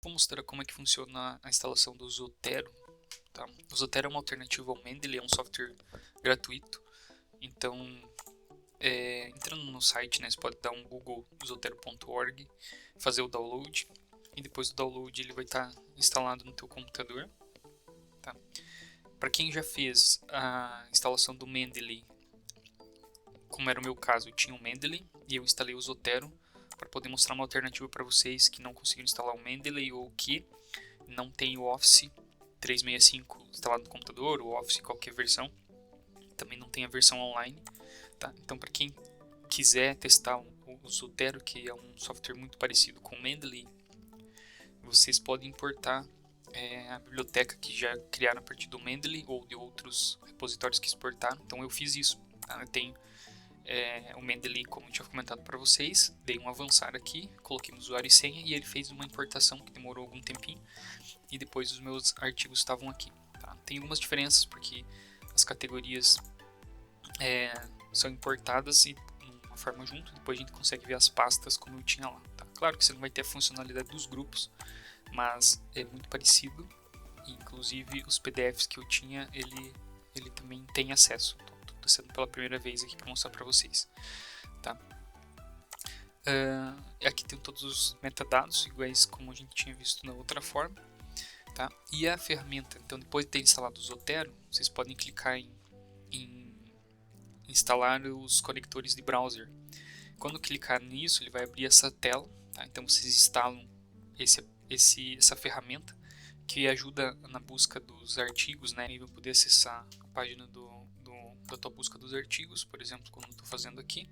Vou mostrar como é que funciona a instalação do Zotero. Tá? O Zotero é uma alternativa ao Mendeley, é um software gratuito. Então, entrando no site, né, você pode dar um Google zotero.org, fazer o download, e depois do download ele vai estar instalado no teu computador. Tá? Para quem já fez a instalação do Mendeley, como era o meu caso, eu tinha o Mendeley e eu instalei o Zotero para poder mostrar uma alternativa para vocês que não conseguiram instalar o Mendeley ou que não tem o Office 365 instalado no computador, o Office qualquer versão, também não tem a versão online. Tá? Então, para quem quiser testar o Zotero, que é um software muito parecido com o Mendeley, vocês podem importar a biblioteca que já criaram a partir do Mendeley ou de outros repositórios que exportaram. Então eu fiz isso. Tá? Eu tenho o Mendeley, como eu tinha comentado para vocês, dei um avançar aqui, coloquei no usuário e senha e ele fez uma importação que demorou algum tempinho e depois os meus artigos estavam aqui. Tá? Tem algumas diferenças porque as categorias são importadas e de uma forma junto, depois a gente consegue ver as pastas como eu tinha lá. Tá? Claro que você não vai ter a funcionalidade dos grupos, mas é muito parecido, e inclusive os PDFs que eu tinha, ele também tem acesso. Então, estou testando pela primeira vez aqui para mostrar para vocês. Tá? Aqui tem todos os metadados, iguais como a gente tinha visto na outra forma. Tá? E a ferramenta, então depois de ter instalado o Zotero, vocês podem clicar em instalar os conectores de browser. Quando clicar nisso, ele vai abrir essa tela. Tá? Então vocês instalam essa ferramenta que ajuda na busca dos artigos, né? E vai poder acessar a página da tua busca dos artigos, por exemplo, como eu estou fazendo aqui.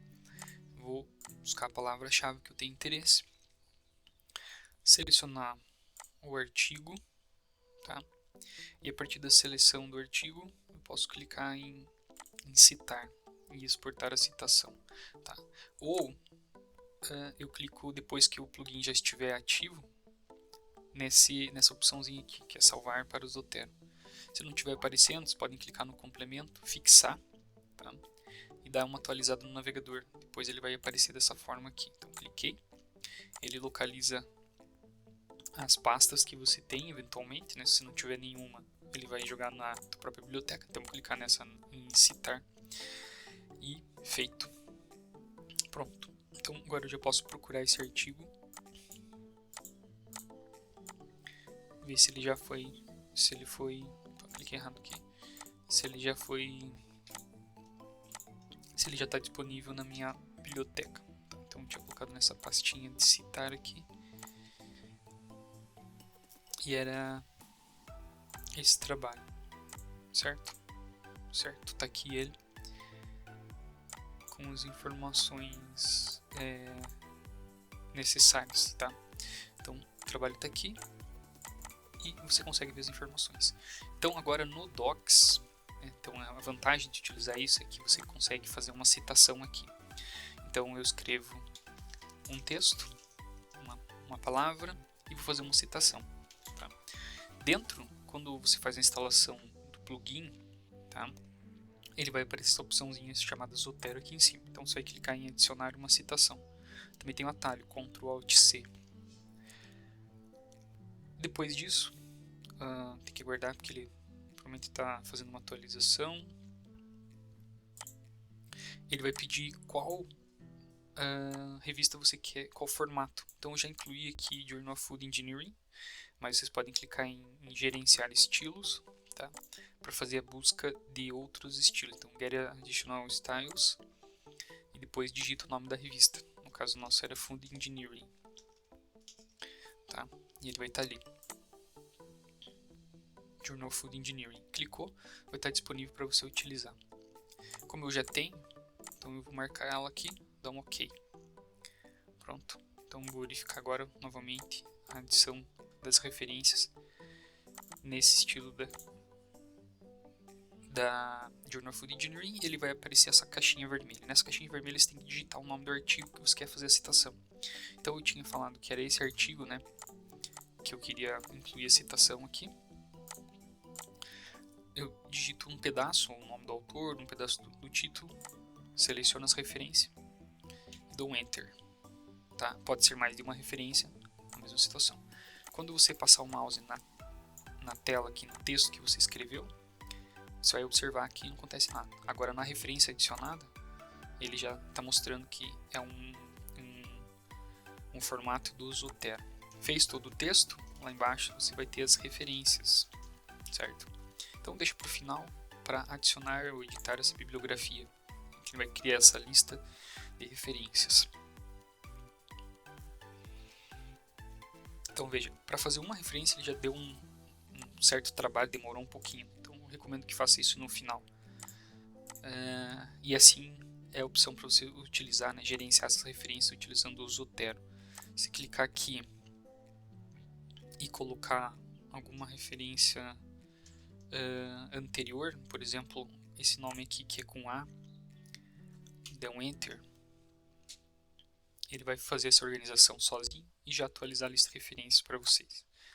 Vou buscar a palavra-chave que eu tenho interesse, selecionar o artigo, tá? E a partir da seleção do artigo, eu posso clicar em citar e exportar a citação, tá? Ou eu clico depois que o plugin já estiver ativo nessa opçãozinha aqui, que é salvar para o Zotero. Se não estiver aparecendo, vocês podem clicar no complemento, fixar, tá? E dar uma atualizada no navegador. Depois ele vai aparecer dessa forma aqui. Então cliquei, ele localiza as pastas que você tem eventualmente, né? Se não tiver nenhuma, ele vai jogar na própria biblioteca. Então vou clicar nessa em citar e feito. Pronto. Então agora eu já posso procurar esse artigo, ver se ele já foi, cliquei errado aqui, se ele já está disponível na minha biblioteca. Então eu tinha colocado nessa pastinha de citar aqui e era esse trabalho, certo? Certo, tá aqui ele com as informações necessárias, tá? Então o trabalho está aqui e você consegue ver as informações. Então agora no Docs, então a vantagem de utilizar isso é que você consegue fazer uma citação aqui. Então eu escrevo um texto, uma palavra e vou fazer uma citação. Tá? Dentro, quando você faz a instalação do plugin, tá? Ele vai aparecer essa opçãozinha chamada Zotero aqui em cima. Então você vai clicar em adicionar uma citação. Também tem o atalho Ctrl Alt C. Depois disso, tem que aguardar porque ele provavelmente está fazendo uma atualização. Ele vai pedir qual revista você quer, qual formato. Então eu já incluí aqui Journal of Food Engineering, mas vocês podem clicar em gerenciar estilos, tá? Para fazer a busca de outros estilos. Então get additional styles e depois digita o nome da revista. No caso nosso era Food Engineering, tá? E ele vai estar ali. Journal of Food Engineering. Clicou, vai estar disponível para você utilizar. Como eu já tenho, então eu vou marcar ela aqui, dar um OK. Pronto. Então vou verificar agora novamente a adição das referências nesse estilo da Journal of Food Engineering. Ele vai aparecer essa caixinha vermelha. Nessa caixinha vermelha você tem que digitar o nome do artigo que você quer fazer a citação. Então eu tinha falado que era esse artigo, né, que eu queria incluir a citação aqui. Eu digito um pedaço, o nome do autor, um pedaço do título, seleciono as referências e dou um Enter. Tá? Pode ser mais de uma referência na mesma situação. quando você passar o mouse na tela aqui, no texto que você escreveu, você vai observar que não acontece nada. Agora na referência adicionada, ele já está mostrando que é um formato do Zotero. Fez todo o texto, lá embaixo você vai ter as referências, certo? Então deixa para o final para adicionar ou editar essa bibliografia. A gente vai criar essa lista de referências. Então veja, para fazer uma referência ele já deu um certo trabalho, demorou um pouquinho. Então eu recomendo que faça isso no final. E assim é a opção para você utilizar, né, gerenciar essas referências utilizando o Zotero. Se clicar aqui e colocar alguma referência anterior, por exemplo, esse nome aqui que é com A, dê um Enter, ele vai fazer essa organização sozinho e já atualizar a lista de referências para vocês.